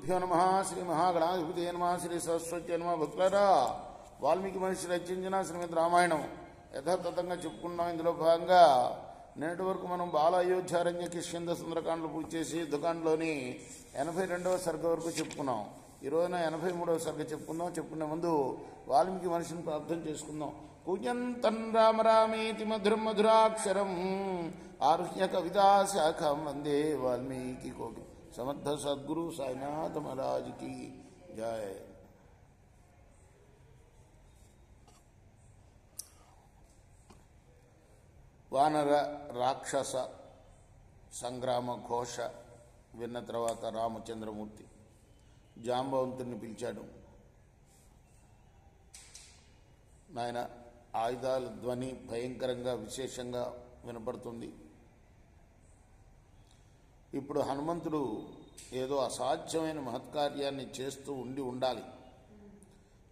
గురుభ్యో నమః. శ్రీ మహాగణాధిపతయే నమః. శ్రీ సరస్వతి నమః. భక్తులారా, వాల్మీకి మహర్షి రచించిన శ్రీమద్ రామాయణం యథాతథంగా చెప్పుకున్నాం. ఇందులో భాగంగా నేటి వరకు మనం బాల అయోధ్యారణ్య కిష్కింధ సుందరకాండలు పూర్తి చేసి యుద్ధకాండలోని 82వ సర్గ వరకు చెప్పుకున్నాం. ఈ రోజున 83వ సర్గ చెప్పుకుందాం. చెప్పుకునే ముందు వాల్మీకి మహర్షిని ప్రార్థన చేసుకుందాం. కూజంతం రామ రామేతి మధురం మధురాక్షరం ఆరుహ్య కవితా శాఖం వందే వాల్మీకి కోటి. సమర్థ సద్గురు సాయినాథ మహారాజ్ కి జయ. వానర రాక్షస సంగ్రామ ఘోష విన్న తర్వాత రామచంద్రమూర్తి జాంబవంతుడిని పిలిచాడు. నాయన, ఆయుధాల ధ్వని భయంకరంగా విశేషంగా వినపడుతుంది. ఇప్పుడు హనుమంతుడు ఏదో అసాధ్యమైన మహత్కార్యాన్ని చేస్తూ ఉండాలి.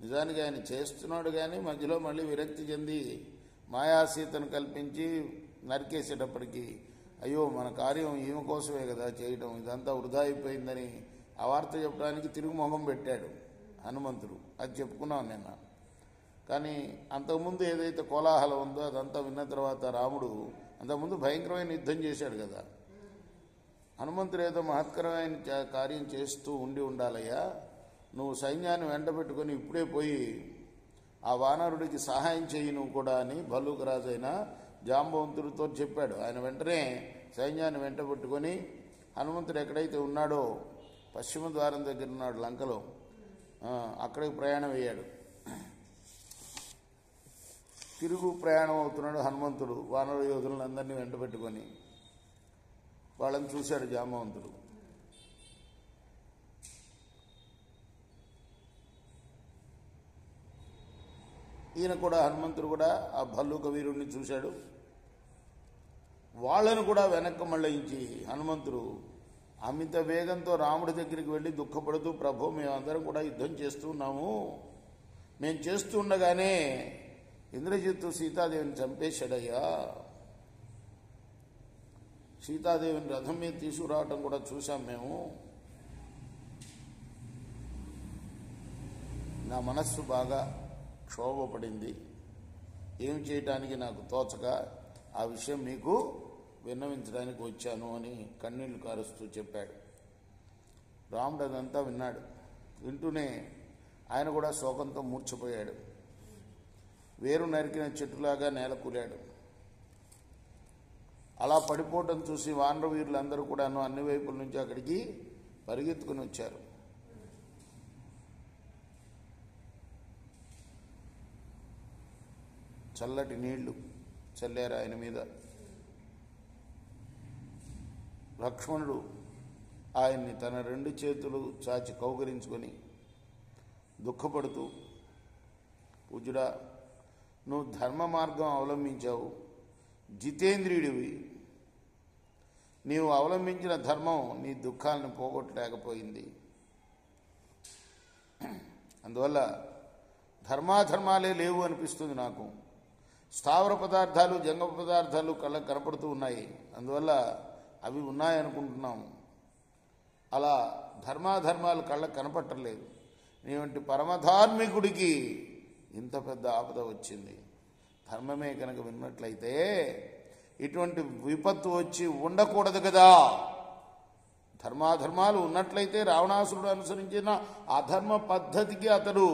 నిజానికి ఆయన చేస్తున్నాడు, కానీ మధ్యలో మళ్ళీ విరక్తి చెంది మాయాసీతను కల్పించి నరికేసేటప్పటికీ అయ్యో మన కార్యం ఈమె కోసమే కదా చేయటం, ఇదంతా వృధా అయిపోయిందని ఆ వార్త చెప్పడానికి తిరుగుముఖం పెట్టాడు హనుమంతుడు. అది చెప్పుకున్నాను నిన్న. కానీ అంతకుముందు ఏదైతే కోలాహలం ఉందో అదంతా విన్న తర్వాత రాముడు అంతకుముందు భయంకరమైన యుద్ధం చేశాడు కదా. హనుమంతుడు ఏదో మహత్కరమైన కార్యం చేస్తూ ఉండాలయ్యా, నువ్వు సైన్యాన్ని వెంట పెట్టుకొని ఇప్పుడే పోయి ఆ వానరుడికి సహాయం చేయి నువ్వు కూడా అని భల్లూకరాజు అయిన జాంబవంతుడితో చెప్పాడు. ఆయన వెంటనే సైన్యాన్ని వెంట పెట్టుకొని హనుమంతుడు ఎక్కడైతే ఉన్నాడో పశ్చిమ ద్వారం దగ్గర ఉన్నాడు లంకలో, అక్కడికి ప్రయాణం అయ్యాడు. తిరుగు ప్రయాణం అవుతున్నాడు హనుమంతుడు వానర యోధులందరినీ వెంట పెట్టుకొని. వాళ్ళని చూశాడు జాంబవంతుడు. ఈయన కూడా హనుమంతుడు కూడా ఆ భల్లూక వీరుణ్ణి చూశాడు. వాళ్ళను కూడా వెనక్కి మళ్ళించి హనుమంతుడు అమిత వేగంతో రాముడి దగ్గరికి వెళ్ళి దుఃఖపడుతూ, ప్రభు మేమందరం కూడా యుద్ధం చేస్తూ ఉన్నాము, మేము చేస్తూ ఉండగానే ఇంద్రజిత్తు సీతాదేవిని చంపేశాడయ్యా, సీతాదేవిని రథం మీద తీసుకురావటం కూడా చూసాం మేము, నా మనస్సు బాగా క్షోభపడింది, ఏం చేయటానికి నాకు తోచక ఆ విషయం మీకు విన్నవించడానికి వచ్చాను అని కన్నీళ్లు కారుస్తూ చెప్పాడు. రాముడు అదంతా విన్నాడు. వింటూనే ఆయన కూడా శోకంతో మూర్ఛపోయాడు. వేరు నరికిన చెట్టులాగా నేల కూలాడు. అలా పడిపోవటం చూసి వానర వీరులందరూ కూడాను అన్ని వైపుల నుంచి అక్కడికి పరిగెత్తుకుని వచ్చారు. చల్లటి నీళ్లు చల్లారు ఆయన మీద. లక్ష్మణుడు ఆయన్ని తన 2 చేతులు చాచి కౌగలించుకొని దుఃఖపడుతూ, పూజ్యుడా, నువ్వు ధర్మ మార్గం అవలంబించావు, జితేంద్రియుడివి, నీవు అవలంబించిన ధర్మం నీ దుఃఖాలను పోగొట్టలేకపోయింది. అందువల్ల ధర్మాధర్మాలే లేవు అనిపిస్తుంది నాకు. స్థావర పదార్థాలు జంగమ పదార్థాలు కళ్ళకు కనపడుతూ ఉన్నాయి, అందువల్ల అవి ఉన్నాయనుకుంటున్నాం. అలా ధర్మాధర్మాలు కళ్ళకు కనపట్టలేదు. నీ వంటి పరమధార్మికుడికి ఇంత పెద్ద ఆపద వచ్చింది. ధర్మమే కనుక విన్నట్లయితే ఇటువంటి విపత్తు వచ్చి ఉండకూడదు కదా. ధర్మాధర్మాలు ఉన్నట్లయితే రావణాసురుడు అనుసరించిన అధర్మ పద్ధతికి అతడు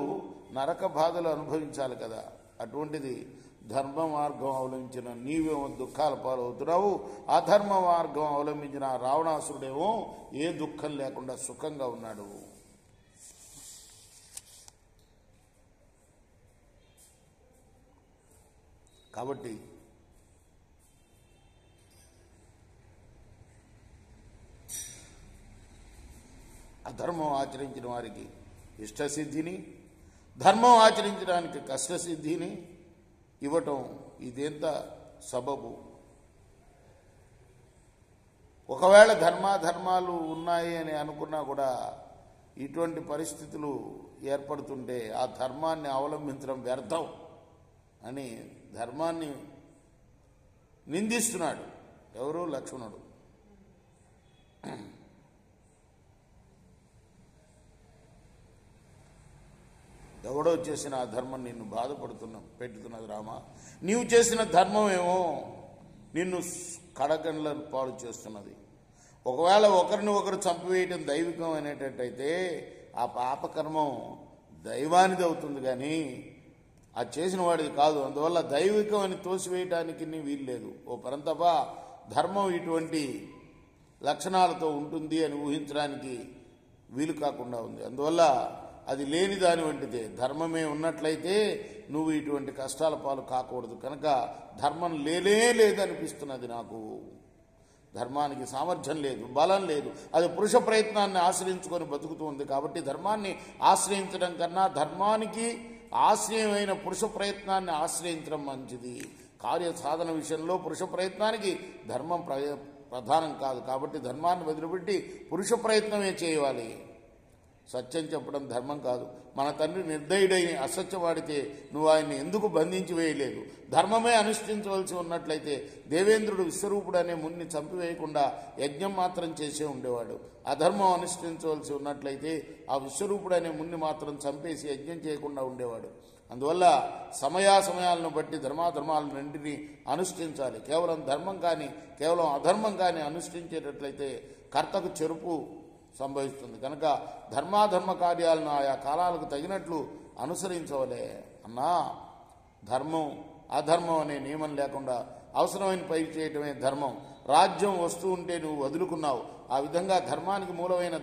నరక బాధలు అనుభవించాలి కదా. అటువంటిది ధర్మ మార్గం అవలంబించిన నీవేమో దుఃఖాల పాలవుతున్నావు, అధర్మ మార్గం అవలంబించిన రావణాసురుడేమో ఏ దుఃఖం లేకుండా సుఖంగా ఉన్నాడు. కాబట్టి అధర్మం ఆచరించిన వారికి ఇష్టసిద్ధిని, ధర్మం ఆచరించడానికి కష్టసిద్ధిని ఇవ్వటం ఇదెంత సబబు. ఒకవేళ ధర్మాధర్మాలు ఉన్నాయి అని అనుకున్నా కూడా ఇటువంటి పరిస్థితులు ఏర్పడుతుంటే ఆ ధర్మాన్ని అవలంబించడం వ్యర్థం అని ధర్మాన్ని నిందిస్తున్నాడు ఎవరు? లక్ష్మణుడు. ఎవడో చేసిన ఆ ధర్మం నిన్ను పెట్టుతున్నది రామా. నీవు చేసిన ధర్మం ఏమో నిన్ను కడగండ్ల పాడు చేస్తున్నది. ఒకవేళ ఒకరిని ఒకరు చంపివేయటం దైవికం అనేటట్టయితే ఆ పాపకర్మం దైవానిది అవుతుంది, కానీ అది చేసిన వాడిది కాదు. అందువల్ల దైవికం అని తోసివేయటానికి వీలు లేదు. ఓ పరంతప, ధర్మం ఇటువంటి లక్షణాలతో ఉంటుంది అని ఊహించడానికి వీలు కాకుండా ఉంది. అందువల్ల అది లేని దాని వంటిదే. ధర్మమే ఉన్నట్లయితే నువ్వు ఇటువంటి కష్టాల పాలు కాకూడదు. కనుక ధర్మం లేదనిపిస్తున్నది నాకు. ధర్మానికి సామర్థ్యం లేదు, బలం లేదు. అది పురుష ప్రయత్నాన్ని ఆశ్రయించుకొని బతుకుతుంది. కాబట్టి ధర్మాన్ని ఆశ్రయించడం కన్నా ధర్మానికి ఆశ్రయమైన పురుష ప్రయత్నాన్ని ఆశ్రయించడం మంచిది. కార్యసాధన విషయంలో పురుష ప్రయత్నానికి ధర్మం ప్రధానం కాదు. కాబట్టి ధర్మాన్ని వదిలిపెట్టి పురుష ప్రయత్నమే చేయాలి. సత్యం చెప్పడం ధర్మం కాదు. మన తండ్రి నిర్దయుడైన అసత్యవాడితే నువ్వు ఆయన్ని ఎందుకు బంధించి వేయలేదు? ధర్మమే అనుష్ఠించవలసి ఉన్నట్లయితే దేవేంద్రుడు విశ్వరూపుడు అనే మున్ని చంపివేయకుండా యజ్ఞం మాత్రం చేసే ఉండేవాడు. అధర్మం అనుష్ఠించవలసి ఉన్నట్లయితే ఆ విశ్వరూపుడు అనే మున్ని మాత్రం చంపేసి యజ్ఞం చేయకుండా ఉండేవాడు. అందువల్ల సమయాలను బట్టి ధర్మాధర్మాలను రెంటిని అనుష్ఠించాలి. కేవలం ధర్మం కానీ కేవలం అధర్మం కానీ అనుష్ఠించేటట్లయితే కర్తకు చెరుపు సంభవిస్తుంది. కనుక ధర్మాధర్మ కార్యాలను ఆయా కాలాలకు తగినట్లు అనుసరించవలే అన్నా. ధర్మం అధర్మం అనే నియమం లేకుండా అవసరమైన పై చేయటమే ధర్మం. రాజ్యం వస్తూ ఉంటే నువ్వు వదులుకున్నావు. ఆ విధంగా ధర్మానికి మూలమైన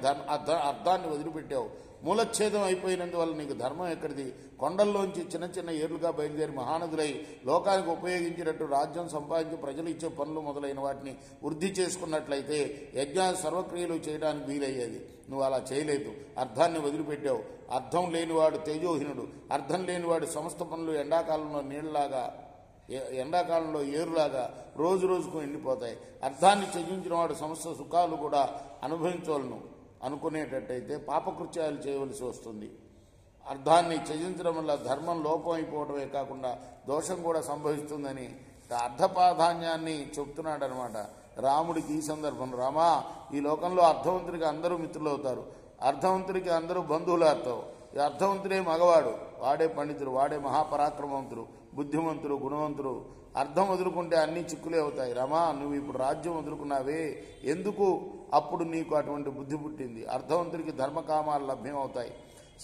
అర్థాన్ని వదిలిపెట్టావు. మూలఛేదం అయిపోయినందువల్ల నీకు ధర్మం ఎక్కడిది? కొండల్లోంచి చిన్న చిన్న ఏర్లుగా బయలుదేరి మహానదులై లోకానికి ఉపయోగించినట్టు రాజ్యం సంపాదించి ప్రజలు ఇచ్చే పనులు మొదలైన వాటిని వృద్ధి చేసుకున్నట్లయితే యజ్ఞాన్ని సర్వక్రియలు చేయడానికి వీలయ్యేది. నువ్వు అలా చేయలేదు. అర్థాన్ని వదిలిపెట్టావు. అర్థం లేనివాడు తేజోహీనుడు. అర్థం లేనివాడు సమస్త పనులు ఎండాకాలంలో నీళ్లలాగా ఎండాకాలంలో ఏరులాగా రోజు రోజుకు ఎండిపోతాయి. అర్థాన్ని త్యజించిన వాడు సమస్త సుఖాలు కూడా అనుభవించవలను అనుకునేటట్టయితే పాపకృత్యాలు చేయవలసి వస్తుంది. అర్థాన్ని త్యజించడం వల్ల ధర్మం లోపం అయిపోవడమే కాకుండా దోషం కూడా సంభవిస్తుందని అర్థ ప్రాధాన్యాన్ని చెప్తున్నాడు అనమాట రాముడికి ఈ సందర్భం. రామా, ఈ లోకంలో అర్థవంతుడికి అందరూ మిత్రులు అవుతారు, అర్థవంతుడికి అందరూ బంధువులు అవుతావు. ఈ అర్థవంతుడే మగవాడు, వాడే పండితుడు, వాడే మహాపరాక్రమవంతుడు, బుద్ధిమంతుడు, గుణవంతుడు. అర్థం వదులుకుంటే అన్ని చిక్కులే అవుతాయి. రామా, నువ్వు ఇప్పుడు రాజ్యం వదులుకున్నావే ఎందుకు? అప్పుడు నీకు అటువంటి బుద్ధి పుట్టింది. అర్థవంతుడికి ధర్మకామాలు లభ్యం అవుతాయి,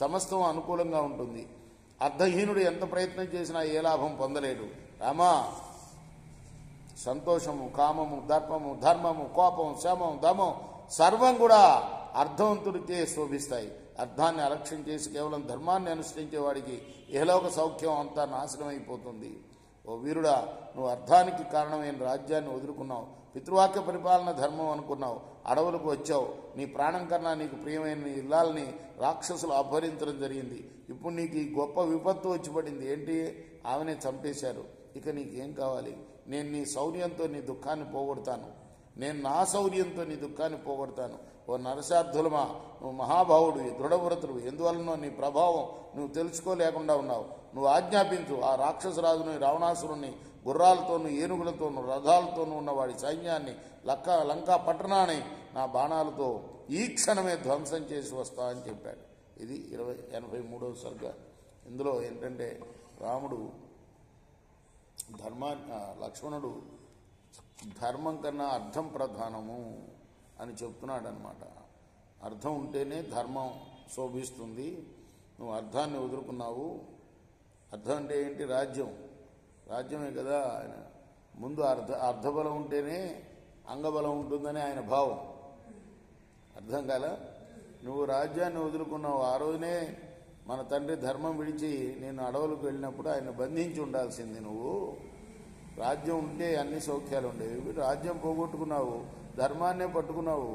సమస్తం అనుకూలంగా ఉంటుంది. అర్థహీనుడు ఎంత ప్రయత్నం చేసినా ఏ లాభం పొందలేడు. రామా, సంతోషము, కామము, దర్పము, ధర్మము, కోపం, శమం, దమం సర్వం కూడా అర్థవంతుడికే శోభిస్తాయి. అర్థాన్ని అలక్ష్యం చేసి కేవలం ధర్మాన్ని అనుసరించేవాడికి ఏలోక సౌఖ్యం అంతా నాశనం అయిపోతుంది. ఓ వీరుడా, నువ్వు అర్థానికి కారణమైన రాజ్యాన్ని వదులుకున్నావు. పితృవాక్య పరిపాలన ధర్మం అనుకున్నావు. అడవులకు వచ్చావు. నీ ప్రాణం కన్నా నీకు ప్రియమైన నీ ఇల్లాలని రాక్షసులు అపహరించడం జరిగింది. ఇప్పుడు నీకు ఈ గొప్ప విపత్తు వచ్చి పడింది. ఏంటి? ఆమెనే చంపేశారు. ఇక నీకేం కావాలి? నేను నీ శౌర్యంతో నీ దుఃఖాన్ని పోగొడతాను. నేను నా శౌర్యంతో నీ దుఃఖాన్ని పోగొడతాను. ఓ నరసార్థులమా, నువ్వు మహాభావుడు, దృఢవ్రతుడు. ఎందువలనో నీ ప్రభావం నువ్వు తెలుసుకోలేకుండా ఉన్నావు. నువ్వు ఆజ్ఞాపించు. ఆ రాక్షసరాజుని, రావణాసురుణ్ణి గుర్రాలతోనూ ఏనుగులతోనూ రథాలతోనూ ఉన్న వాడి సైన్యాన్ని లంకా పట్టణాన్ని నా బాణాలతో ఈ క్షణమే ధ్వంసం చేసి వస్తా అని చెప్పాడు. ఇది 83వ సర్గ. ఇందులో ఏంటంటే రాముడు లక్ష్మణుడు ధర్మం కన్నా అర్థం ప్రధానము అని చెప్తున్నాడు అనమాట. అర్థం ఉంటేనే ధర్మం శోభిస్తుంది. నువ్వు అర్థాన్ని వదులుకున్నావు. అర్థం అంటే ఏంటి? రాజ్యమే కదా. ఆయన ముందు అర్థబలం ఉంటేనే అంగబలం ఉంటుందని ఆయన భావం. అర్థం కాల? నువ్వు రాజ్యాన్ని వదులుకున్నావు. ఆ రోజునే మన తండ్రి ధర్మం విడిచి నేను అడవులకు వెళ్ళినప్పుడు ఆయన బంధించి ఉండాల్సింది. నువ్వు రాజ్యం ఉంటే అన్ని సౌఖ్యాలు ఉండేవి. రాజ్యం పోగొట్టుకున్నావు, ధర్మాన్నే పట్టుకున్నావు.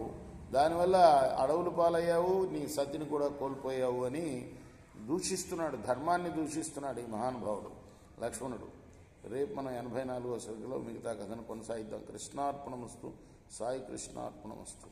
దానివల్ల అడవులు పాలయ్యావు, నీ సతిని కూడా కోల్పోయావు అని దూషిస్తున్నాడు. ధర్మాన్ని దూషిస్తున్నాడు ఈ మహానుభావుడు లక్ష్మణుడు. రేపు మనం 84వ సర్గలో మిగతా కథను కొనసాగిద్దాం. కృష్ణార్పణమస్తు. సాయి కృష్ణార్పణమస్తు.